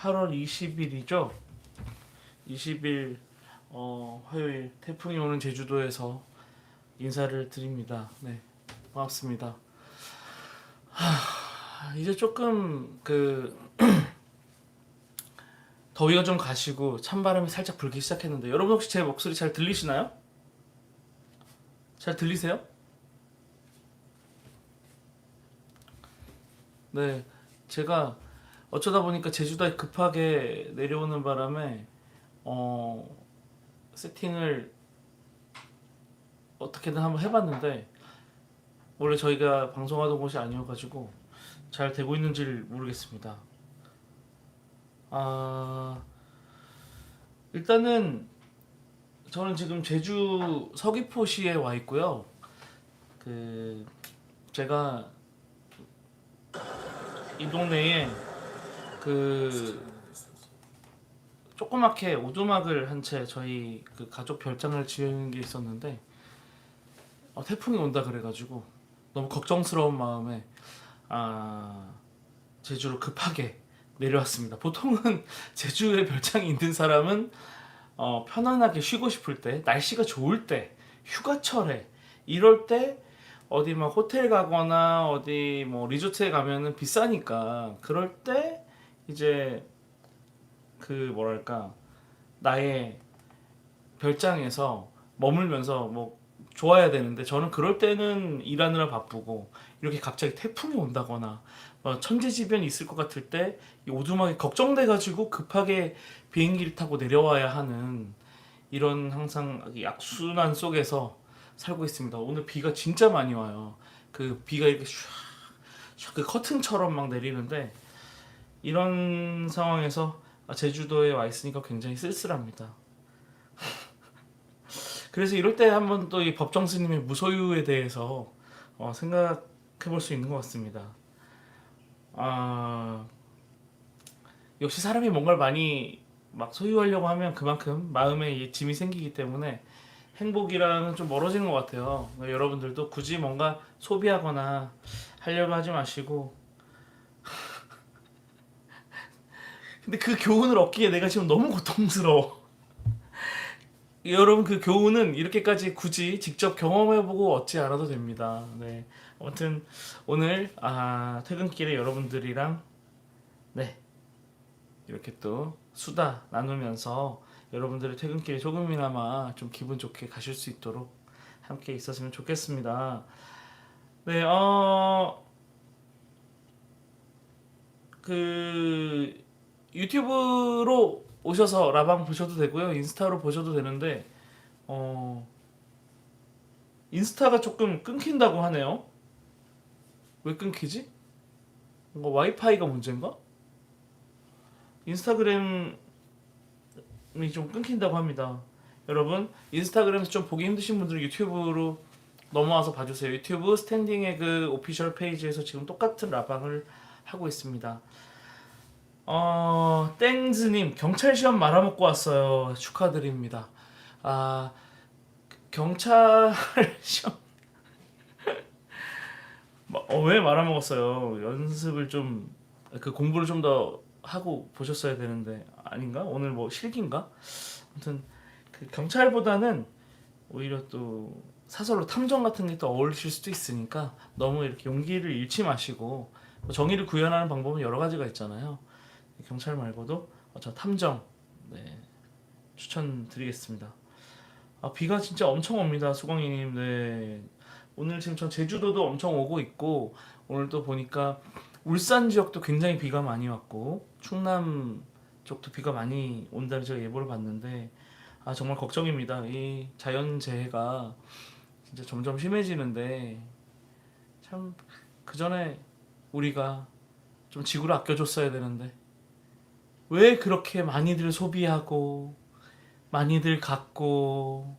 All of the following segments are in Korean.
8월 20일이죠. 20일 화요일 태풍이 오는 제주도에서 인사를 드립니다. 네, 반갑습니다. 이제 조금 더위가 좀 가시고 찬바람이 살짝 불기 시작했는데 여러분 혹시 제 목소리 잘 들리시나요? 잘 들리세요? 네, 제가 어쩌다 보니까 제주도에 급하게 내려오는 바람에 어, 세팅을 어떻게든 한번 해봤는데 원래 저희가 방송하던 곳이 아니어가지고 잘 되고 있는지를 모르겠습니다. 아, 일단은 저는 지금 제주 서귀포시에 와 있고요. 그 제가 이 동네에 그 조그맣게 오두막을 한 채 저희 그 가족 별장을 지은 게 있었는데 태풍이 온다 그래가지고 너무 걱정스러운 마음에 아, 제주로 급하게 내려왔습니다. 보통은 제주에 별장이 있는 사람은 편안하게 쉬고 싶을 때, 날씨가 좋을 때, 휴가철에 이럴 때 어디 막 호텔 가거나 어디 뭐 리조트에 가면은 비싸니까 그럴 때 이제 그 뭐랄까 나의 별장에서 머물면서 뭐 좋아야 되는데 저는 그럴 때는 일하느라 바쁘고 이렇게 갑자기 태풍이 온다거나 천재지변이 있을 것 같을 때 이 오두막이 걱정돼 가지고 급하게 비행기를 타고 내려와야 하는 이런 항상 악순환 속에서 살고 있습니다. 오늘 비가 진짜 많이 와요. 그 비가 이렇게 샤, 그 커튼처럼 막 내리는데 이런 상황에서 제주도에 와 있으니까 굉장히 쓸쓸합니다. 그래서 이럴 때 한번 또 이 법정 스님의 무소유에 대해서 생각해 볼 수 있는 것 같습니다. 아, 역시 사람이 뭔가를 많이 막 소유하려고 하면 그만큼 마음에 이 짐이 생기기 때문에 행복이랑은 좀 멀어지는 것 같아요. 그러니까 여러분들도 굳이 뭔가 소비하거나 하려고 하지 마시고 근데 그 교훈을 얻기에 내가 지금 너무 고통스러워. 여러분 그 교훈은 이렇게까지 굳이 직접 경험해보고 얻지 않아도 됩니다. 네. 아무튼 오늘 퇴근길에 여러분들이랑 네 이렇게 또 수다 나누면서 여러분들의 퇴근길에 조금이나마 좀 기분 좋게 가실 수 있도록 함께 있었으면 좋겠습니다. 네, 그 유튜브로 오셔서 라방 보셔도 되고요, 인스타로 보셔도 되는데 어, 인스타가 조금 끊긴다고 하네요. 왜 끊기지? 뭔가 와이파이가 문제인가? 인스타그램이 좀 끊긴다고 합니다. 여러분 인스타그램에서 좀 보기 힘드신 분들은 유튜브로 넘어와서 봐주세요. 유튜브 스탠딩의 그 오피셜 페이지에서 지금 똑같은 라방을 하고 있습니다. 땡즈님 경찰 시험 말아먹고 왔어요. 축하드립니다. 아 경찰 시험 왜 말아먹었어요? 연습을 좀 그 공부를 좀 더 하고 보셨어야 되는데 아닌가? 오늘 뭐 실기인가? 아무튼 그 경찰보다는 오히려 또 사설로 탐정 같은 게 또 어울리실 수도 있으니까 너무 이렇게 용기를 잃지 마시고 뭐 정의를 구현하는 방법은 여러 가지가 있잖아요. 경찰 말고도 저 탐정 네, 추천드리겠습니다. 비가 진짜 엄청 옵니다, 수광이님. 네. 오늘 지금 전 제주도도 엄청 오고 있고 오늘 또 보니까 울산 지역도 굉장히 비가 많이 왔고 충남 쪽도 비가 많이 온다는 제가 예보를 봤는데 정말 걱정입니다. 이 자연재해가 진짜 점점 심해지는데 참 그 전에 우리가 좀 지구를 아껴줬어야 되는데 왜 그렇게 많이들 소비하고 많이들 갖고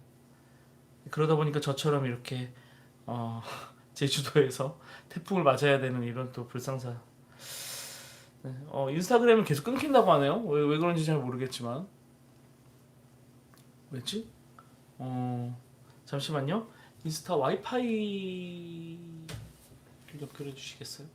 그러다 보니까 저처럼 이렇게 어, 제주도에서 태풍을 맞아야 되는 이런 또 불상사. 네, 인스타그램은 계속 끊긴다고 하네요. 왜 그런지 잘 모르겠지만 왜지? 잠시만요. 인스타 와이파이 연결해 주시겠어요?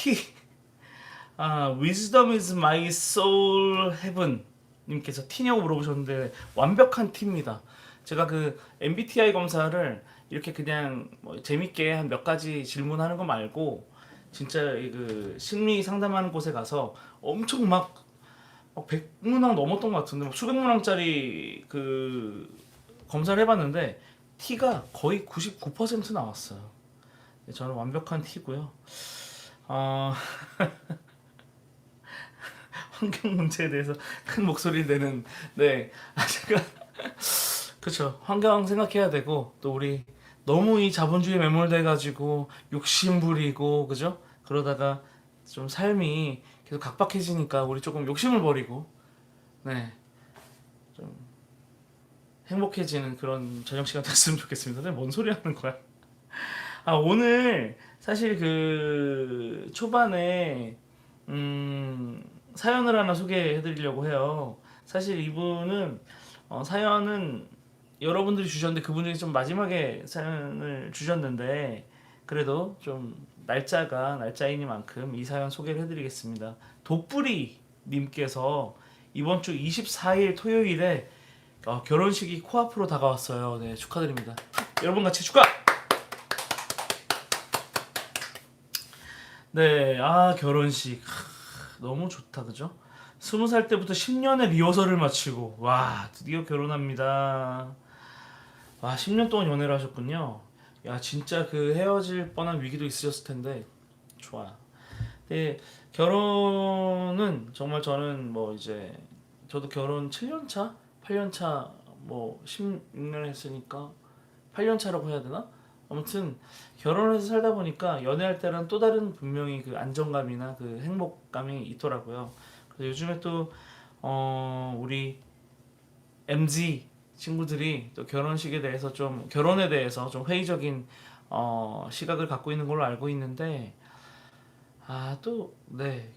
T Wisdom is my soul heaven 님께서 T냐고 물어보셨는데 완벽한 T입니다. 제가 그 MBTI 검사를 이렇게 그냥 뭐 재밌게 한 몇 가지 질문하는 거 말고 진짜 그 심리 상담하는 곳에 가서 엄청 막 100문항 넘었던 것 같은데 막 수백 문항짜리 그 검사를 해봤는데 T가 거의 99% 나왔어요. 네, 저는 완벽한 T고요. 어, 환경 문제에 대해서 큰 목소리를 내는 네 제가 그렇죠. 환경 생각해야 되고 또 우리 너무 이 자본주의에 매몰돼 가지고 욕심 부리고 그죠? 그러다가 좀 삶이 계속 각박해지니까 우리 조금 욕심을 버리고 네 좀 행복해지는 그런 저녁 시간 됐으면 좋겠습니다. 근데 뭔 소리 하는 거야? 오늘 사실 그 초반에 사연을 하나 소개해 드리려고 해요. 사실 이분은 사연은 여러분들이 주셨는데 그분 중에 좀 마지막에 사연을 주셨는데 그래도 좀 날짜이니만큼 이 사연 소개를 해드리겠습니다. 독불이 님께서 이번 주 24일 토요일에 결혼식이 코앞으로 다가왔어요. 네, 축하드립니다. 여러분 같이 축하! 네, 결혼식 너무 좋다, 그죠? 20살 때부터 10년의 리허설을 마치고 와 드디어 결혼합니다. 와 10년 동안 연애를 하셨군요. 야 진짜 그 헤어질 뻔한 위기도 있으셨을 텐데 좋아. 네, 결혼은 정말 저는 뭐 이제 저도 결혼 7년 차, 8년 차, 뭐 16년 했으니까 8년 차라고 해야 되나? 아무튼 결혼을 해서 살다 보니까 연애할 때랑 또 다른 분명히 그 안정감이나 그 행복감이 있더라고요. 그래서 요즘에 또 우리 MZ 친구들이 또 결혼에 대해서 좀 회의적인 시각을 갖고 있는 걸로 알고 있는데 또 네.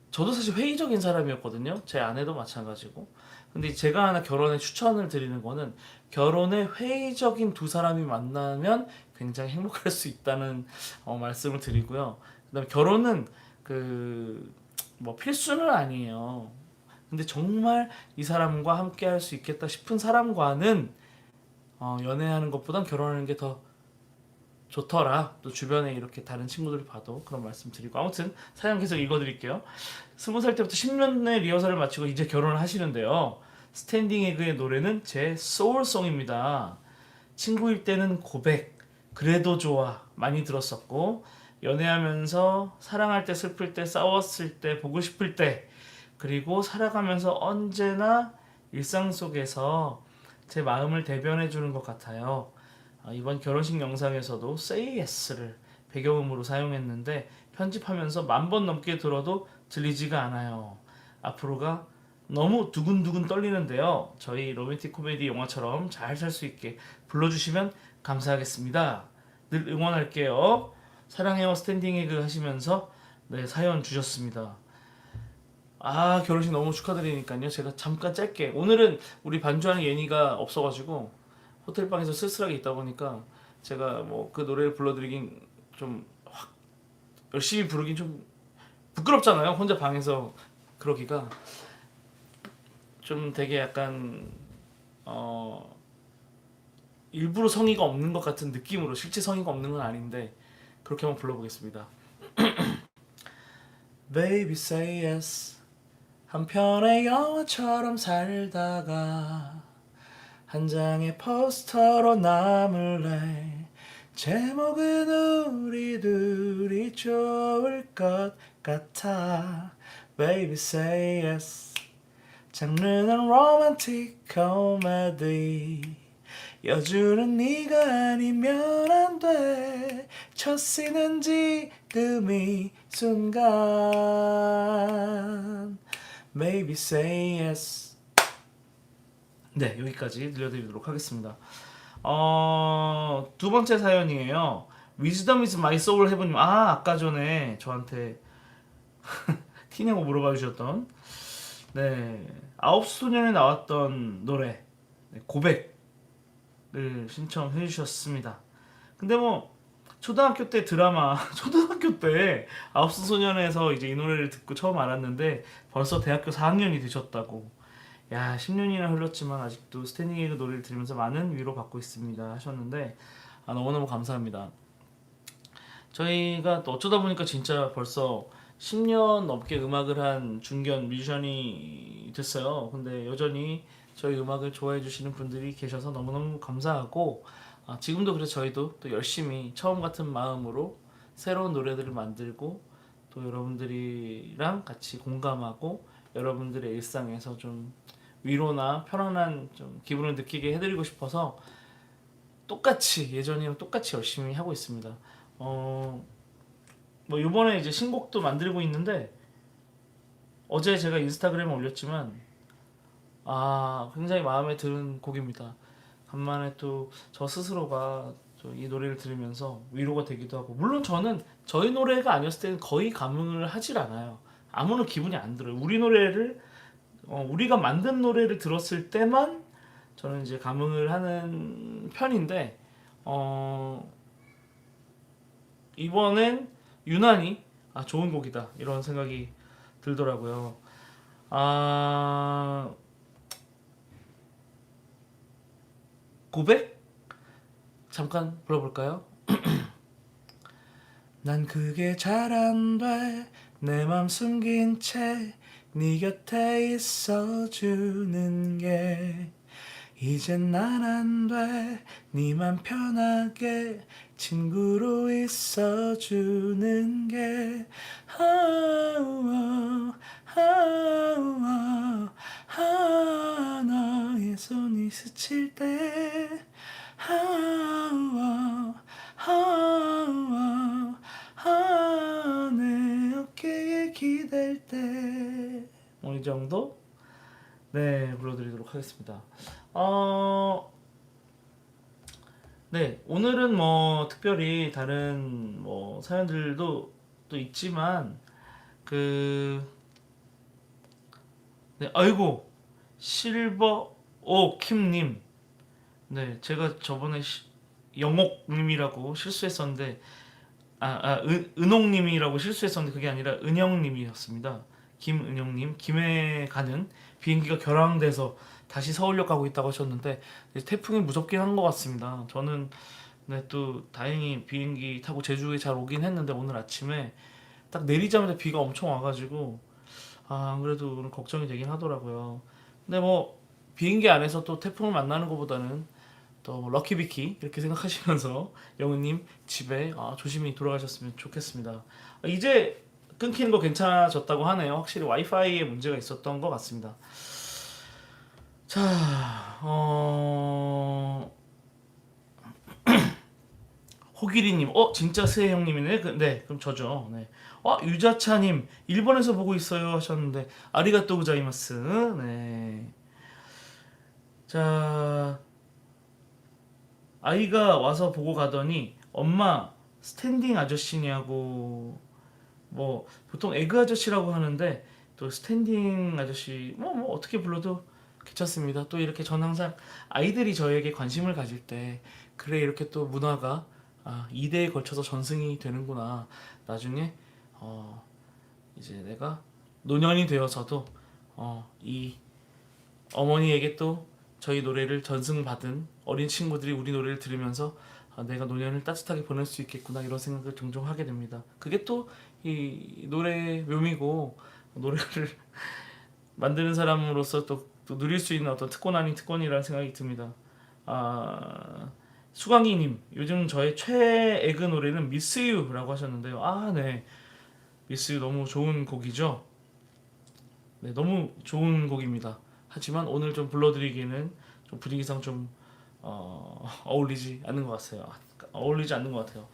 저도 사실 회의적인 사람이었거든요. 제 아내도 마찬가지고. 근데 제가 하나 결혼에 추천을 드리는 거는 결혼에 회의적인 두 사람이 만나면 굉장히 행복할 수 있다는 말씀을 드리고요. 그다음에 결혼은 그 뭐 필수는 아니에요. 근데 정말 이 사람과 함께 할 수 있겠다 싶은 사람과는 연애하는 것보단 결혼하는 게 더 좋더라. 또 주변에 이렇게 다른 친구들 봐도 그런 말씀 드리고 아무튼 사연 계속 읽어드릴게요. 20살 때부터 10년의 리허설을 마치고 이제 결혼을 하시는데요. 스탠딩 에그의 노래는 제 소울송입니다. 친구일 때는 고백, 그래도 좋아 많이 들었었고 연애하면서 사랑할 때 슬플 때 싸웠을 때 보고 싶을 때 그리고 살아가면서 언제나 일상 속에서 제 마음을 대변해 주는 것 같아요. 이번 결혼식 영상에서도 Say Yes를 배경음으로 사용했는데 편집하면서 10,000번 넘게 들어도 들리지가 않아요. 앞으로가 너무 두근두근 떨리는데요. 저희 로맨틱 코미디 영화처럼 잘 살 수 있게 불러주시면 감사하겠습니다. 늘 응원할게요. 사랑해요 스탠딩 에그 하시면서 네, 사연 주셨습니다. 결혼식 너무 축하드리니까요. 제가 잠깐 짧게 오늘은 우리 반주하는 예니가 없어가지고 호텔방에서 쓸쓸하게 있다 보니까 제가 뭐 그 노래를 불러드리긴 좀 확 열심히 부르긴 좀 부끄럽잖아요. 혼자 방에서 그러기가 좀 되게 약간 일부러 성의가 없는 것 같은 느낌으로 실제 성의가 없는 건 아닌데 그렇게 한번 불러보겠습니다. Baby say yes 한 편의 영화처럼 살다가 한 장의 포스터로 남을래 제목은 우리 둘이 좋을 것 같아 Baby say yes 장르는 로맨틱 코미디 여주는 네가 아니면 안돼 첫 씨는 지금 이 순간 Baby say yes 네 여기까지 들려드리도록 하겠습니다. 두 번째 사연이에요. Wisdom is my soul heaven님 아까 전에 저한테 티냐고 물어봐 주셨던 네 아홉소년에 나왔던 노래 네, 고백을 신청해 주셨습니다. 근데 뭐 초등학교 때 드라마 초등학교 때 아홉수소년에서 이제 이 노래를 듣고 처음 알았는데 벌써 대학교 4학년이 되셨다고. 야, 10년이나 흘렀지만 아직도 스탠딩 에그 노래를 들으면서 많은 위로 받고 있습니다 하셨는데, 너무너무 감사합니다. 저희가 또 어쩌다 보니까 진짜 벌써 10년 넘게 음악을 한 중견 뮤지션이 됐어요. 근데 여전히 저희 음악을 좋아해 주시는 분들이 계셔서 너무너무 감사하고, 지금도 그래서 저희도 또 열심히 처음 같은 마음으로 새로운 노래들을 만들고 또 여러분들이랑 같이 공감하고 여러분들의 일상에서 좀 위로나 편안한 좀 기분을 느끼게 해드리고 싶어서 똑같이 예전이랑 똑같이 열심히 하고 있습니다. 뭐 이번에 이제 신곡도 만들고 있는데, 어제 제가 인스타그램에 올렸지만 굉장히 마음에 드는 곡입니다. 간만에 또 저 스스로가 이 노래를 들으면서 위로가 되기도 하고, 물론 저는 저희 노래가 아니었을 때는 거의 감흥을 하질 않아요. 아무런 기분이 안 들어요. 우리 노래를 우리가 만든 노래를 들었을 때만 저는 이제 감흥을 하는 편인데, 이번엔 유난히 좋은 곡이다 이런 생각이 들더라고요. 고백? 잠깐 불러볼까요? 난 그게 잘 안 돼. 내 맘 숨긴 채 네 곁에 있어주는 게 이젠 난 안 돼. 네맘 편하게 친구로 있어주는 게 너의 손이 스칠 때 내 어깨에 기댈 때, 이 정도? 네, 불러드리도록 하겠습니다. 네, 오늘은 뭐 특별히 다른 뭐 사연들도 또 있지만 네, 아이고, 실버 오 킴님. 네, 제가 저번에 영옥님이라고 실수했었는데, 은옥님이라고 실수했었는데 그게 아니라 은영님이었습니다. 김은영님, 김해 가는 비행기가 결항돼서 다시 서울역 가고 있다고 하셨는데, 태풍이 무섭긴 한 것 같습니다. 저는 네, 또 다행히 비행기 타고 제주에 잘 오긴 했는데 오늘 아침에 딱 내리자마자 비가 엄청 와가지고 안 그래도 오늘 걱정이 되긴 하더라고요. 근데 뭐 비행기 안에서 또 태풍을 만나는 것보다는 또 럭키비키 이렇게 생각하시면서 영우님 집에 조심히 돌아가셨으면 좋겠습니다. 이제 끊기는 거 괜찮아졌다고 하네요. 확실히 와이파이에 문제가 있었던 것 같습니다. 자, 호기리님, 진짜 스해 형님이네. 네, 그럼 저죠. 네. 유자차님, 일본에서 보고 있어요 하셨는데 아리가또 고자이마스. 네. 자, 아이가 와서 보고 가더니 엄마 스탠딩 아저씨냐고. 뭐 보통 에그 아저씨라고 하는데 또 스탠딩 아저씨 뭐 어떻게 불러도 괜찮습니다. 또 이렇게 전 항상 아이들이 저에게 관심을 가질 때 그래, 이렇게 또 문화가 2대에 걸쳐서 전승이 되는구나. 나중에 이제 내가 노년이 되어서도 이 어머니에게 또 저희 노래를 전승받은 어린 친구들이 우리 노래를 들으면서 내가 노년을 따뜻하게 보낼 수 있겠구나, 이런 생각을 종종 하게 됩니다. 그게 또 이 노래의 묘미고, 노래를 만드는 사람으로서 또 누릴 수 있는 어떤 특권 아닌 특권이라는 생각이 듭니다. 수광이님, 요즘 저의 최애그 노래는 미스 유라고 하셨는데요. 네, 미스 유 너무 좋은 곡이죠. 네, 너무 좋은 곡입니다. 하지만 오늘 좀 불러드리기에는 좀 분위기상 좀 어울리지 않는 것 같아요. 어울리지 않는 것 같아요.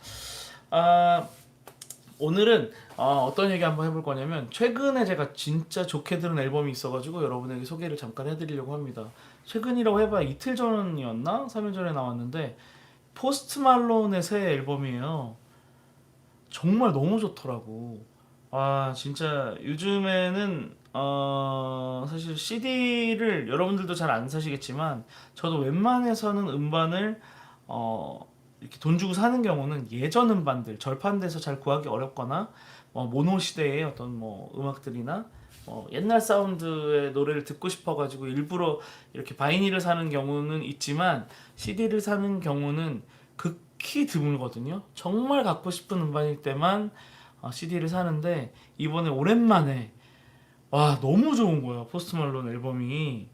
오늘은 어떤 얘기 한번 해볼 거냐면, 최근에 제가 진짜 좋게 들은 앨범이 있어가지고 여러분에게 소개를 잠깐 해드리려고 합니다. 최근이라고 해봐야 이틀 전이었나? 3일 전에 나왔는데 포스트 말론의 새 앨범이에요. 정말 너무 좋더라고. 진짜 요즘에는 사실 CD를 여러분들도 잘 안 사시겠지만 저도 웬만해서는 음반을 이렇게 돈 주고 사는 경우는 예전 음반들 절판돼서 잘 구하기 어렵거나 모노 시대의 어떤 뭐 음악들이나 옛날 사운드의 노래를 듣고 싶어가지고 일부러 이렇게 바이닐을 사는 경우는 있지만 CD를 사는 경우는 극히 드물거든요. 정말 갖고 싶은 음반일 때만 CD를 사는데 이번에 오랜만에 와 너무 좋은 거예요. 포스트 말론 앨범이.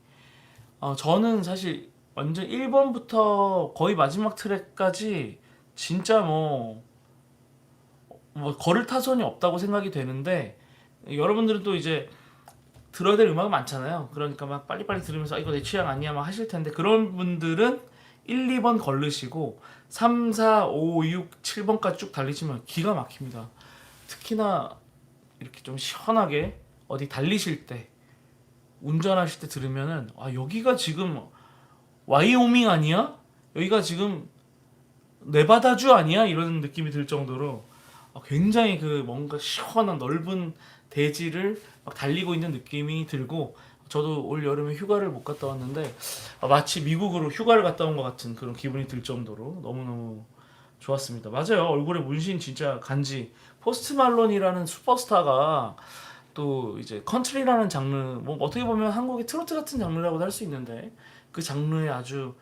저는 사실 완전 1번부터 거의 마지막 트랙까지 진짜 뭐 걸을 타선이 없다고 생각이 되는데 여러분들은 또 이제 들어야 될 음악은 많잖아요. 그러니까 막 빨리빨리 들으면서 이거 내 취향 아니야 막 하실 텐데 그런 분들은 1, 2번 걸르시고 3, 4, 5, 6, 7번까지 쭉 달리시면 기가 막힙니다. 특히나 이렇게 좀 시원하게 어디 달리실 때 운전하실 때 들으면은 여기가 지금 와이오밍 아니야? 여기가 지금 네바다주 아니야? 이런 느낌이 들 정도로 굉장히 그 뭔가 시원한 넓은 대지를 막 달리고 있는 느낌이 들고 저도 올 여름에 휴가를 못 갔다 왔는데 마치 미국으로 휴가를 갔다 온 것 같은 그런 기분이 들 정도로 너무너무 좋았습니다. 맞아요. 얼굴에 문신 진짜 간지. 포스트 말론이라는 슈퍼스타가 또 이제 컨트리라는 장르 뭐 어떻게 보면 한국의 트로트 같은 장르라고도 할 수 있는데 그 장르에 아주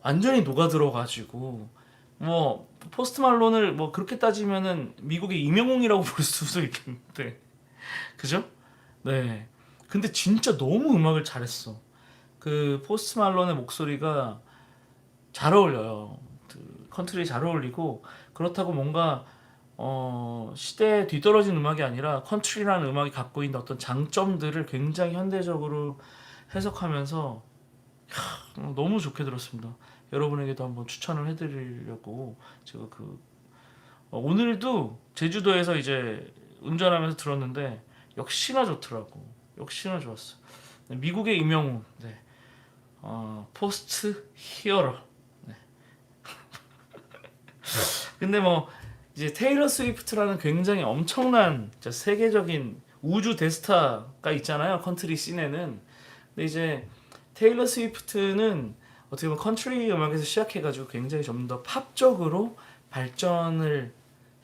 완전히 녹아들어 가지고 뭐 포스트 말론을 뭐 그렇게 따지면은 미국의 이명웅이라고 볼 수도 있겠는데 그죠? 네. 근데 진짜 너무 음악을 잘했어. 그 포스트 말론의 목소리가 잘 어울려요. 그 컨트리 잘 어울리고 그렇다고 뭔가 시대에 뒤떨어진 음악이 아니라 컨트리라는 음악이 갖고 있는 어떤 장점들을 굉장히 현대적으로 해석하면서 너무 좋게 들었습니다. 여러분에게도 한번 추천을 해드리려고 제가 오늘도 제주도에서 이제 운전하면서 들었는데 역시나 좋더라고. 역시나 좋았어. 네, 미국의 임영웅, 네. 포스트 히어로. 네. 근데 뭐 이제 테일러 스위프트라는 굉장히 엄청난 진짜 세계적인 우주 대스타가 있잖아요. 컨트리 씬에는. 근데 이제 테일러 스위프트는 어떻게 보면 컨트리 음악에서 시작해가지고 굉장히 좀 더 팝적으로 발전을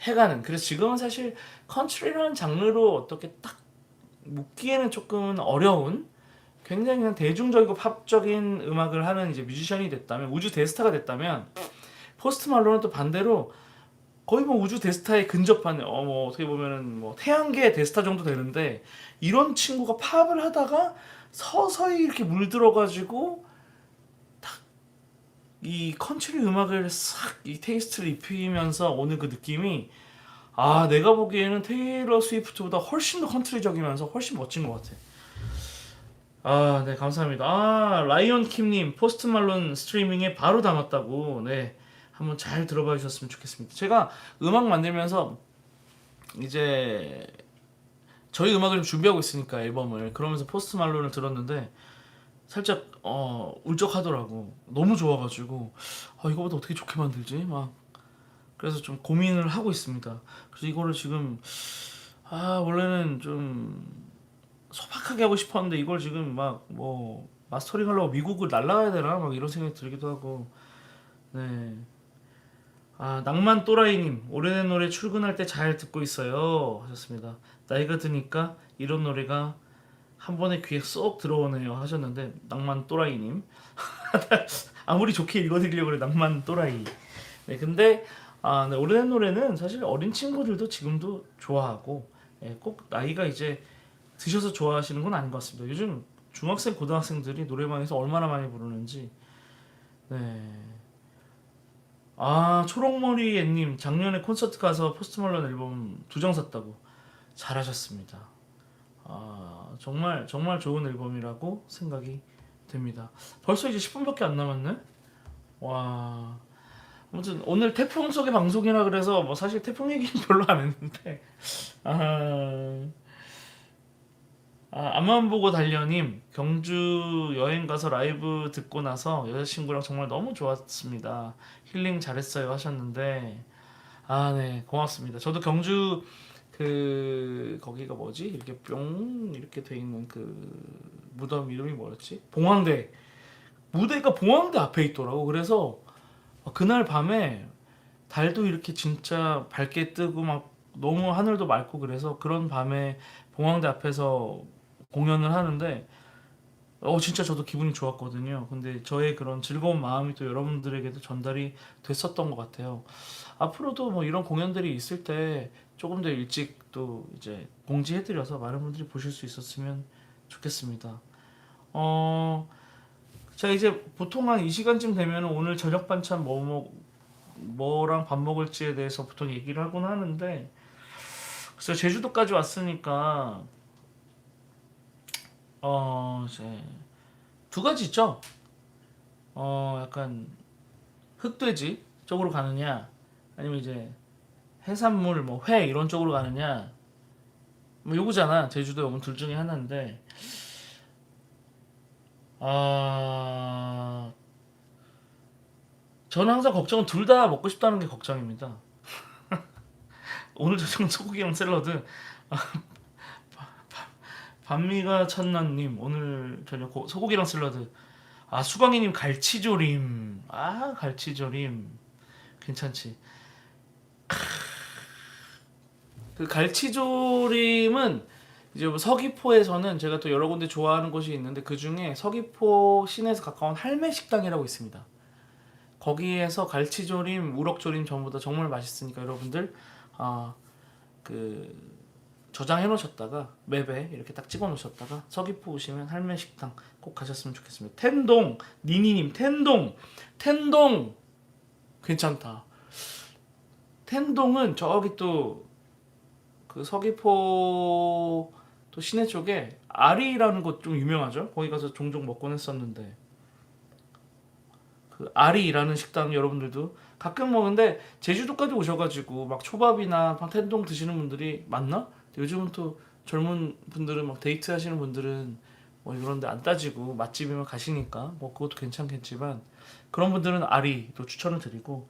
해가는. 그래서 지금은 사실 컨트리라는 장르로 어떻게 딱 묶기에는 조금 어려운 굉장히 그냥 대중적이고 팝적인 음악을 하는 이제 뮤지션이 됐다면 우주 대스타가 됐다면 포스트 말론은 또 반대로 거의 뭐 우주 대스타에 근접한 뭐 어떻게 보면은 뭐 태양계 대스타 정도 되는데 이런 친구가 팝을 하다가 서서히 이렇게 물들어가지고 이 컨트리 음악을 싹 이 테이스트를 입히면서 오는 그 느낌이 내가 보기에는 테일러 스위프트보다 훨씬 더 컨트리적이면서 훨씬 멋진 것 같아. 네 감사합니다. 라이언 킴님 포스트 말론 스트리밍에 바로 담았다고. 네 한번 잘 들어봐 주셨으면 좋겠습니다. 제가 음악 만들면서 이제 저희 음악을 좀 준비하고 있으니까 앨범을 그러면서 포스트 말론을 들었는데 살짝 울적하더라고. 너무 좋아가지고 이거보다 어떻게 좋게 만들지? 막 그래서 좀 고민을 하고 있습니다. 그래서 이거를 지금 원래는 좀 소박하게 하고 싶었는데 이걸 지금 막 뭐 마스터링 하려고 미국을 날라가야 되나 막 이런 생각이 들기도 하고. 네. 낭만 또라이님 오래된 노래 출근할 때 잘 듣고 있어요 하셨습니다. 나이가 드니까 이런 노래가 한 번에 귀에 쏙 들어오네요 하셨는데 낭만 또라이님 아무리 좋게 읽어드리려고 그래 낭만 또라이. 네 근데 네, 오래된 노래는 사실 어린 친구들도 지금도 좋아하고 꼭 나이가 이제 드셔서 좋아하시는 건 아닌 것 같습니다. 요즘 중학생 고등학생들이 노래방에서 얼마나 많이 부르는지. 네. 초록머리 애님 작년에 콘서트 가서 포스트 말론 앨범 2장 샀다고. 잘하셨습니다. 정말 정말 좋은 앨범이라고 생각이 됩니다. 벌써 이제 10분밖에 안 남았네. 와. 아무튼 오늘 태풍 속의 방송이라 그래서 뭐 사실 태풍 얘기는 별로 안 했는데 앞만 보고 달려님 경주 여행 가서 라이브 듣고 나서 여자친구랑 정말 너무 좋았습니다. 힐링 잘했어요 하셨는데 네 고맙습니다. 저도 경주 거기가 뭐지 이렇게 뿅 이렇게 돼 있는 그 무덤 이름이 뭐였지? 봉황대. 무대가 봉황대 앞에 있더라고. 그래서 그날 밤에 달도 이렇게 진짜 밝게 뜨고 막 너무 하늘도 맑고 그래서 그런 밤에 봉황대 앞에서 공연을 하는데 진짜 저도 기분이 좋았거든요. 근데 저의 그런 즐거운 마음이 또 여러분들에게도 전달이 됐었던 것 같아요. 앞으로도 뭐 이런 공연들이 있을 때 조금 더 일찍 또 이제 공지해드려서 많은 분들이 보실 수 있었으면 좋겠습니다. 어, 제가 이제 보통 한 이 시간쯤 되면 오늘 저녁 반찬 뭐랑 밥 먹을지에 대해서 보통 얘기를 하곤 하는데, 그래서 제주도까지 왔으니까 이제 두 가지 있죠. 약간 흑돼지 쪽으로 가느냐, 아니면 이제 해산물 뭐 회 이런 쪽으로 가느냐, 뭐 요거잖아. 제주도에 오면 둘 중에 하나인데, 아 저는 항상 걱정은 둘 다 먹고 싶다는 게 걱정입니다. 오늘 저녁은 소고기랑 샐러드. 반미가 찬란님 오늘 저녁 소고기랑 샐러드. 수광이님 갈치조림. 갈치조림 괜찮지. 그 갈치조림은 이제 뭐 서귀포에서는 제가 또 여러 군데 좋아하는 곳이 있는데, 그 중에 서귀포 시내에서 가까운 할매 식당이라고 있습니다. 거기에서 갈치조림, 우럭조림 전부 다 정말 맛있으니까 여러분들 그 저장해 놓으셨다가 맵에 이렇게 딱 찍어 놓으셨다가 서귀포 오시면 할매 식당 꼭 가셨으면 좋겠습니다. 텐동 니니님, 텐동 괜찮다. 텐동은 저기 또 그 서귀포 또 시내 쪽에 아리라는 곳 좀 유명하죠. 거기 가서 종종 먹곤 했었는데, 그 아리라는 식당 여러분들도 가끔 먹는데, 제주도까지 오셔가지고 막 초밥이나 막 텐동 드시는 분들이 많나? 요즘은 또 젊은 분들은 막 데이트 하시는 분들은 뭐 이런데 안 따지고 맛집이면 가시니까 뭐 그것도 괜찮겠지만, 그런 분들은 아리도 추천을 드리고,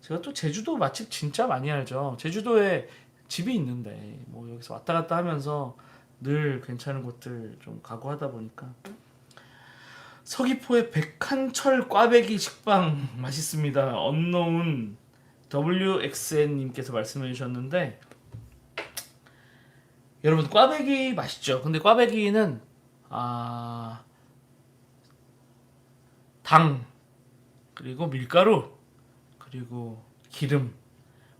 제가 또 제주도 맛집 진짜 많이 알죠. 제주도에 집이 있는데 뭐 여기서 왔다 갔다 하면서 늘 괜찮은 곳들 좀 가고 하다 보니까, 서귀포의 백한철 꽈배기 식빵 맛있습니다. 언노운 WXN님께서 말씀해 주셨는데, 여러분 꽈배기 맛있죠. 근데 꽈배기는 당, 그리고 밀가루, 그리고 기름,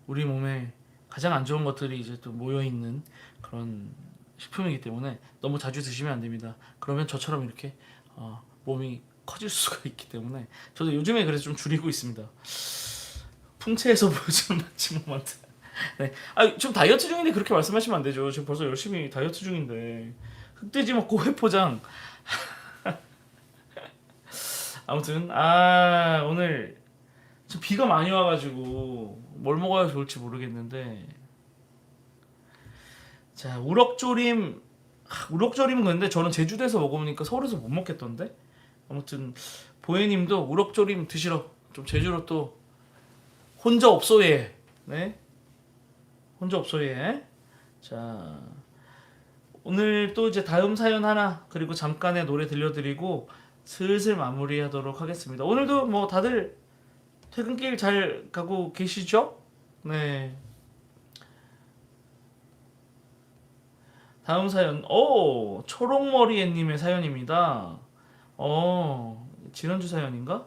우리 몸에 가장 안 좋은 것들이 이제 또 모여 있는 그런 식품이기 때문에 너무 자주 드시면 안 됩니다. 그러면 저처럼 이렇게 몸이 커질 수가 있기 때문에 저도 요즘에 그래서 좀 줄이고 있습니다. 풍채에서 보여주는 맛집 모먼트. 네. 지금 다이어트 중인데 그렇게 말씀하시면 안 되죠. 지금 벌써 열심히 다이어트 중인데 흑돼지 먹고 회포장. 아무튼 오늘 지금 비가 많이 와가지고 뭘 먹어야 좋을지 모르겠는데, 자 우럭조림은 근데 저는 제주도에서 먹어보니까 서울에서 못 먹겠던데. 아무튼 보혜님도 우럭조림 드시러 좀 제주로 또 혼자 없소예. 네, 혼자 없소예. 자, 오늘 또 이제 다음 사연 하나, 그리고 잠깐의 노래 들려드리고 슬슬 마무리하도록 하겠습니다. 오늘도 뭐 다들 퇴근길 잘 가고 계시죠? 네. 다음 사연, 초록머리애님의 사연입니다. 지난주 사연인가?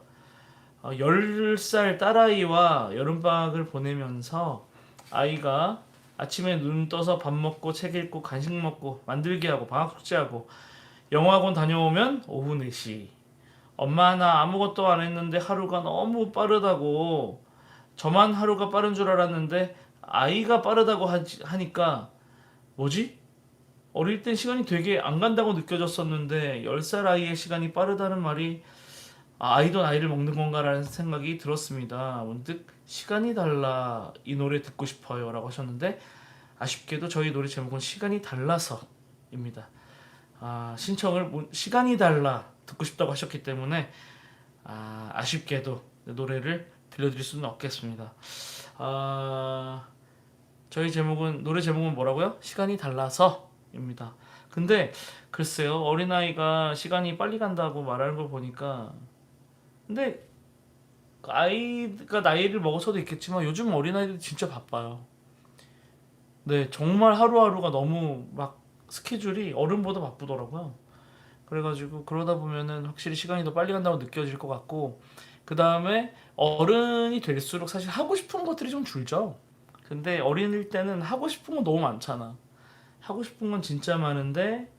10살 딸아이와 여름방학을 보내면서 아이가 아침에 눈 떠서 밥 먹고 책 읽고 간식 먹고 만들기 하고 방학 숙제하고 영어학원 다녀오면 오후 4시. 엄마 나 아무것도 안 했는데 하루가 너무 빠르다고. 저만 하루가 빠른 줄 알았는데 아이가 빠르다고 하니까 뭐지? 어릴 땐 시간이 되게 안 간다고 느껴졌었는데 10살 아이의 시간이 빠르다는 말이 아이도 나이를 먹는 건가라는 생각이 들었습니다. 문득 시간이 달라 이 노래 듣고 싶어요 라고 하셨는데, 아쉽게도 저희 노래 제목은 시간이 달라서입니다. 신청을 시간이 달라 듣고 싶다고 하셨기 때문에 아쉽게도 노래를 들려드릴 수는 없겠습니다. 저희 노래 제목은 뭐라고요? 시간이 달라서입니다. 근데 글쎄요, 어린아이가 시간이 빨리 간다고 말하는 걸 보니까, 근데 아이가 나이를 먹어서도 있겠지만 요즘 어린아이들이 진짜 바빠요. 네, 정말 하루하루가 너무 막 스케줄이 어른보다 바쁘더라고요. 그래가지고 그러다 보면은 확실히 시간이 더 빨리 간다고 느껴질 것 같고, 그 다음에 어른이 될수록 사실 하고 싶은 것들이 좀 줄죠. 근데 어린일 때는 하고 싶은 건 너무 많잖아. 하고 싶은 건 진짜 많은데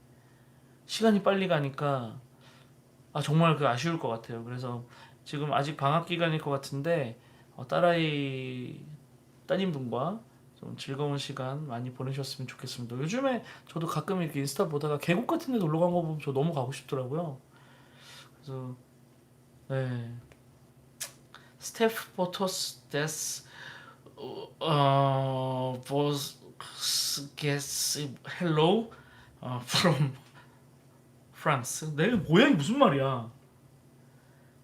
시간이 빨리 가니까 정말 그 아쉬울 것 같아요. 그래서 지금 아직 방학 기간일 것 같은데 딸아이 따님분과 좀 즐거운 시간 많이 보내셨으면 좋겠습니다. 요즘에 저도 가끔 이렇게 인스타 보다가 계곡 같은 데 놀러 간 거 보면 저 너무 가고 싶더라고요. 그래서 네. 스테프 포토스 데스 보스 게스 헬로 from France. 내가 뭐야 이게 무슨 말이야?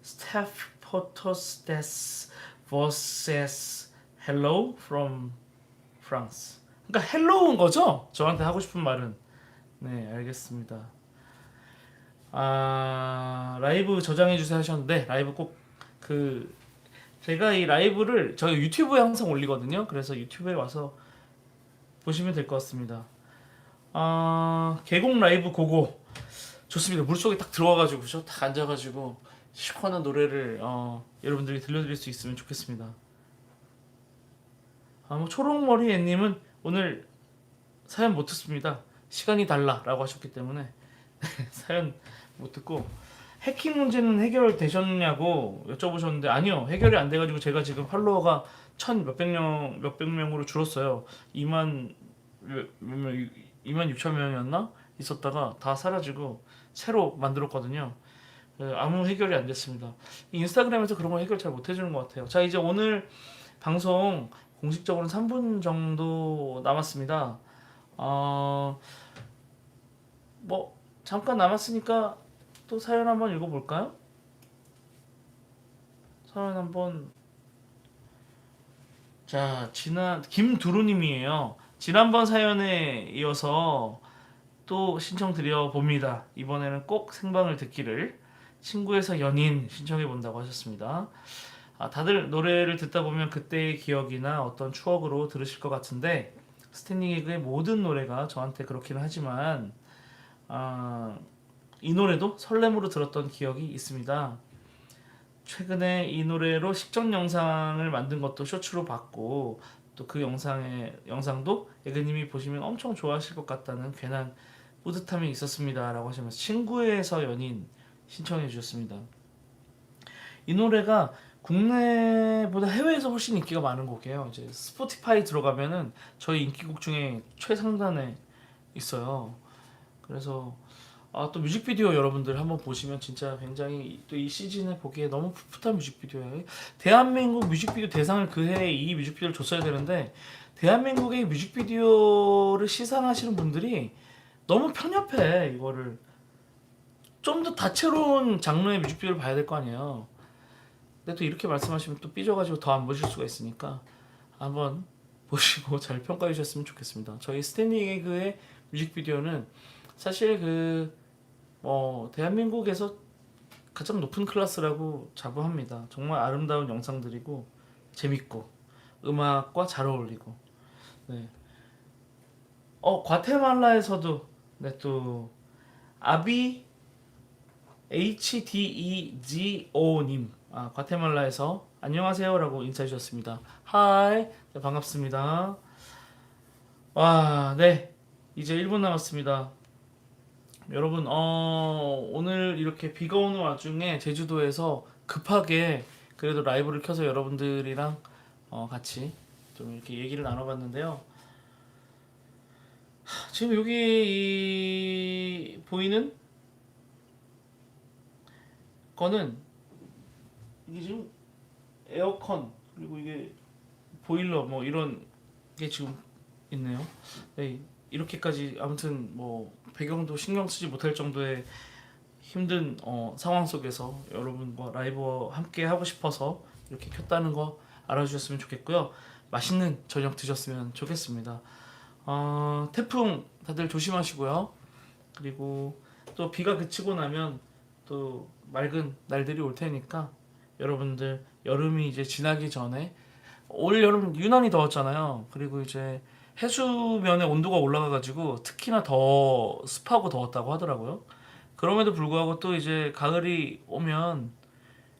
스테프 포토스 데스 보스 hello from France. 그러니까 헬로우인 거죠? 저한테 하고 싶은 말은. 네, 알겠습니다. 라이브 저장해 주세요 하셨는데 라이브 꼭 그 제가 이 라이브를 저희 유튜브에 항상 올리거든요. 그래서 유튜브에 와서 보시면 될 것 같습니다. 계곡 라이브 고고 좋습니다. 물속에 딱 들어와가지고 그죠? 딱 앉아가지고 시원한 노래를 여러분들이 들려드릴 수 있으면 좋겠습니다. 뭐 초록머리 애님은 오늘 사연 못 듣습니다. 시간이 달라라고 하셨기 때문에 사연 못 듣고, 해킹 문제는 해결되셨냐고 여쭤보셨는데 아니요, 해결이 안 돼가지고 제가 지금 팔로워가 천 몇백 명으로 줄었어요. 2만 2만 6천 명이었나 있었다가 다 사라지고 새로 만들었거든요. 아무 해결이 안 됐습니다. 인스타그램에서 그런 거 해결 잘 못 해주는 것 같아요. 자, 이제 오늘 방송 공식적으로는 3분 정도 남았습니다. 뭐 잠깐 남았으니까 또 사연 한번 읽어볼까요? 사연 한번. 자, 김두루님이에요. 지난번 사연에 이어서 또 신청 드려 봅니다. 이번에는 꼭 생방을 듣기를. 친구에서 연인 신청해 본다고 하셨습니다. 다들 노래를 듣다 보면 그때의 기억이나 어떤 추억으로 들으실 것 같은데, 스탠딩 에그의 모든 노래가 저한테 그렇긴 하지만 이 노래도 설렘으로 들었던 기억이 있습니다. 최근에 이 노래로 식전 영상을 만든 것도 쇼츠로 봤고, 또 그 영상도 에그님이 보시면 엄청 좋아하실 것 같다는 괜한 뿌듯함이 있었습니다 라고 하시면서 친구에서 연인 신청해 주셨습니다. 이 노래가 국내보다 해외에서 훨씬 인기가 많은 곡이에요. 이제 스포티파이 들어가면은 저희 인기곡 중에 최상단에 있어요. 그래서 또 뮤직비디오 여러분들 한번 보시면 진짜 굉장히 또 이 시즌에 보기에 너무 풋풋한 뮤직비디오예요. 대한민국 뮤직비디오 대상을 그 해에 이 뮤직비디오를 줬어야 되는데, 대한민국의 뮤직비디오를 시상하시는 분들이 너무 편협해. 이거를 좀 더 다채로운 장르의 뮤직비디오를 봐야 될 거 아니에요. 근데 또 이렇게 말씀하시면 또 삐져가지고 더 안 보실 수가 있으니까 한번 보시고 잘 평가해 주셨으면 좋겠습니다. 저희 스탠딩 에그의 뮤직비디오는 사실 대한민국에서 가장 높은 클래스라고 자부합니다. 정말 아름다운 영상들이고 재밌고 음악과 잘 어울리고. 네. 과테말라에서도 네, 또 아비 HDEGO님 과테말라에서 안녕하세요라고 인사해 주셨습니다. 하이, 네, 반갑습니다. 네, 이제 1분 남았습니다. 여러분, 오늘 이렇게 비가 오는 와중에 제주도에서 급하게 그래도 라이브를 켜서 여러분들이랑 같이 좀 이렇게 얘기를 나눠봤는데요. 지금 여기 보이는 거는 이게 지금 에어컨, 그리고 이게 보일러 뭐 이런 게 지금 있네요. 네, 이렇게까지 아무튼 뭐 배경도 신경 쓰지 못할 정도의 힘든 상황 속에서 여러분과 라이브 함께 하고 싶어서 이렇게 켰다는 거 알아주셨으면 좋겠고요. 맛있는 저녁 드셨으면 좋겠습니다. 태풍 다들 조심하시고요. 그리고 또 비가 그치고 나면 또 맑은 날들이 올 테니까 여러분들 여름이 이제 지나기 전에 올 여름 유난히 더웠잖아요. 그리고 이제 해수면의 온도가 올라가가지고 특히나 더 습하고 더웠다고 하더라고요. 그럼에도 불구하고 또 이제 가을이 오면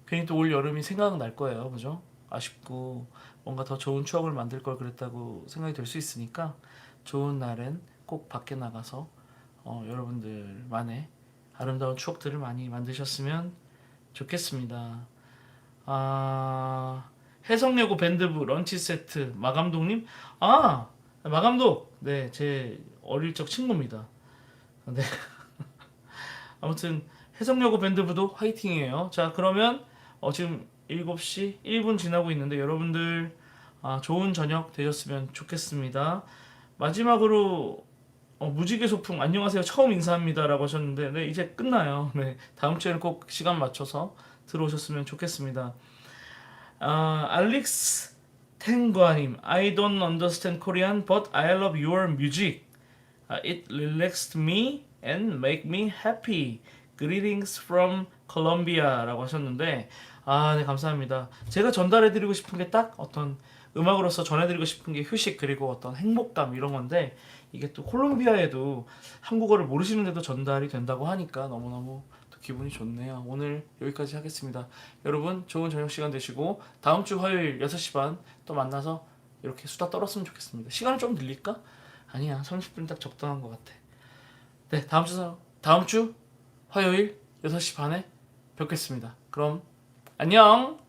괜히 또 올 여름이 생각날 거예요. 그죠? 아쉽고 뭔가 더 좋은 추억을 만들 걸 그랬다고 생각이 들 수 있으니까 좋은 날엔 꼭 밖에 나가서 여러분들만의 아름다운 추억들을 많이 만드셨으면 좋겠습니다. 해성여고 밴드부 런치 세트 마감독님, 마감독, 네, 제 어릴 적 친구입니다. 네, 아무튼 해성여고 밴드부도 화이팅이에요. 자, 그러면 지금 7시 1분 지나고 있는데 여러분들 좋은 저녁 되셨으면 좋겠습니다. 마지막으로 무지개 소풍 안녕하세요 처음 인사합니다라고 하셨는데 네, 이제 끝나요. 네, 다음 주에는 꼭 시간 맞춰서 들어오셨으면 좋겠습니다. 알릭스 탱과님, I don't understand Korean, but I love your music. It relaxed me and make me happy. Greetings from Colombia라고 하셨는데, 네, 감사합니다. 제가 전달해드리고 싶은 게 딱 어떤 음악으로서 전해드리고 싶은 게 휴식 그리고 어떤 행복감 이런 건데 이게 또 콜롬비아에도 한국어를 모르시는데도 전달이 된다고 하니까 너무너무 또 기분이 좋네요. 오늘 여기까지 하겠습니다. 여러분 좋은 저녁 시간 되시고 다음 주 화요일 6시 반 또 만나서 이렇게 수다 떨었으면 좋겠습니다. 시간을 좀 늘릴까? 아니야, 30분 딱 적당한 것 같아. 네, 다음 주 화요일 6시 반에 뵙겠습니다. 그럼 안녕.